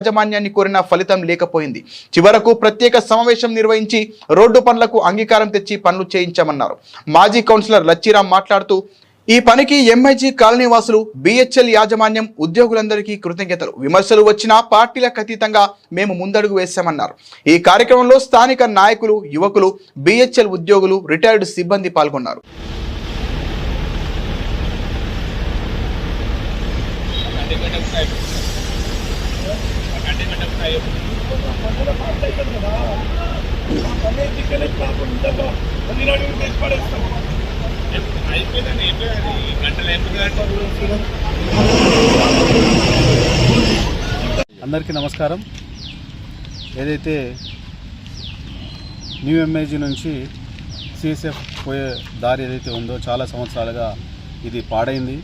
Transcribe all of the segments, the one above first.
యాజమాన్యాన్ని కోరిన ఫలితం లేకపోయింది. చివరకు ప్రత్యేక సమావేశం నిర్వహించి రోడ్డు పనులకు అంగీకారం తెచ్చి పనులు చేయించామన్నారు. మాజీ కౌన్సిలర్ లచ్చిరామ్ మాట్లాడుతూ ఈ పనికి ఎంఐజీ కాలనీ వాసులు, బిహెచ్ఎల్ యాజమాన్యం, ఉద్యోగులందరికీ కృతజ్ఞతలు. విమర్శలు వచ్చినా పార్టీలకు అతీతంగా మేము ముందడుగు వేశామన్నారు. ఈ కార్యక్రమంలో స్థానిక నాయకులు, యువకులు, బిహెచ్ఎల్ ఉద్యోగులు, రిటైర్డ్ సిబ్బంది పాల్గొన్నారు. అందరికీ నమస్కారం. ఏదైతే న్యూ ఎంఐజీ నుంచి సిఎస్ఎఫ్ పోయే దారి ఏదైతే ఉందో చాలా సంవత్సరాలుగా ఇది పాడైంది.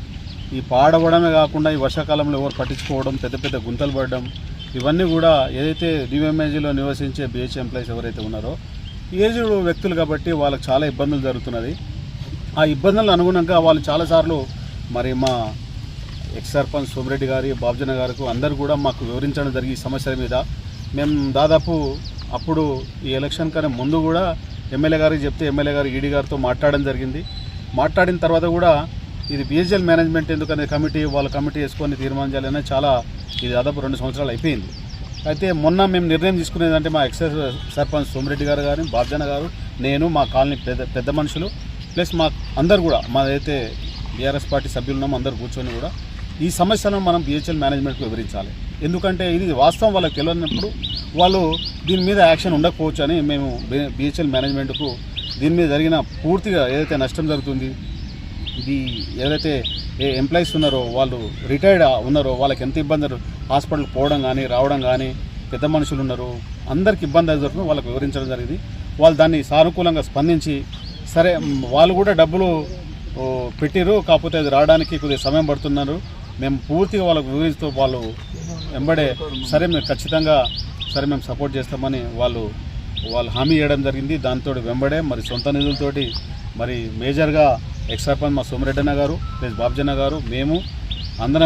ఈ పాడవడమే కాకుండా ఈ వర్షాకాలంలో ఎవరు పట్టించుకోవడం, పెద్ద పెద్ద గుంతలు పడడం, ఇవన్నీ కూడా ఏదైతే న్యూ ఎంఐజీలో నివసించే బిహెచ్ ఎంప్లాయీస్ ఎవరైతే ఉన్నారో ఏజ్డ్ వ్యక్తులు కాబట్టి వాళ్ళకి చాలా ఇబ్బందులు జరుగుతున్నది. ఆ ఇబ్బందులకు అనుగుణంగా వాళ్ళు చాలాసార్లు మరి మా ఎక్స్ సర్పంచ్ సోమిరెడ్డి గారి, బాబ్జన గారికి అందరూ కూడా మాకు వివరించడం జరిగి ఈ సమస్యల మీద మేము దాదాపు అప్పుడు ఈ ఎలక్షన్ కన్నా ముందు కూడా ఎమ్మెల్యే గారికి చెప్తే ఎమ్మెల్యే గారు ఈడీ గారితో మాట్లాడడం జరిగింది. మాట్లాడిన తర్వాత కూడా ఇది బిహెచ్ఎల్ మేనేజ్మెంట్ ఎందుకనే కమిటీ వేసుకొని తీర్మానం చేయాలనే చాలా ఇది దాదాపు 2 సంవత్సరాలు అయిపోయింది. అయితే మొన్న మేము నిర్ణయం తీసుకునేదంటే మా ఎక్స్ సర్పంచ్ సోమిరెడ్డి గారు కానీ, బాబ్జన గారు, నేను, మా కాలనీ పెద్ద మనుషులు ప్లస్ మా అందరు కూడా మాదైతే బీఆర్ఎస్ పార్టీ సభ్యులు ఉన్నాము అందరు కూర్చొని కూడా ఈ సమస్యలను మనం బిహెచ్ఎల్ మేనేజ్మెంట్కి వివరించాలి. ఎందుకంటే ఇది వాస్తవం వాళ్ళకి తెలియనప్పుడు వాళ్ళు దీని మీద యాక్షన్ ఉండకపోవచ్చు అని మేము బిహెచ్ఎల్ మేనేజ్మెంట్కు దీని మీద జరిగిన పూర్తిగా ఏదైతే నష్టం జరుగుతుంది, ఇది ఏదైతే ఎంప్లాయీస్ ఉన్నారో వాళ్ళు రిటైర్డ్ ఉన్నారో వాళ్ళకి ఎంత ఇబ్బంది, హాస్పిటల్ పోవడం కానీ రావడం కానీ, పెద్ద మనుషులు ఉన్నారు అందరికి ఇబ్బంది జరుగుతుంది వాళ్ళకి వివరించడం జరిగింది. వాళ్ళు దాన్ని సానుకూలంగా స్పందించి సరే వాళ్ళు కూడా డబ్బులు పెట్టిరు, కాకపోతే అది రావడానికి కొద్దిగా సమయం పడుతున్నారు, మేము పూర్తిగా వాళ్ళకు వివరిస్తూ వాళ్ళు వెంబడే సరే మేము ఖచ్చితంగా సరే మేము సపోర్ట్ చేస్తామని వాళ్ళు హామీ ఇవ్వడం జరిగింది. దాంతో వెంబడే మరి సొంత నిధులతోటి మరి మేజర్గా ఎక్స్ సర్పంచ్ మా సోమిరెడ్డి అన్న గారు ప్లస్ బాబ్జన్న గారు మేము అందరం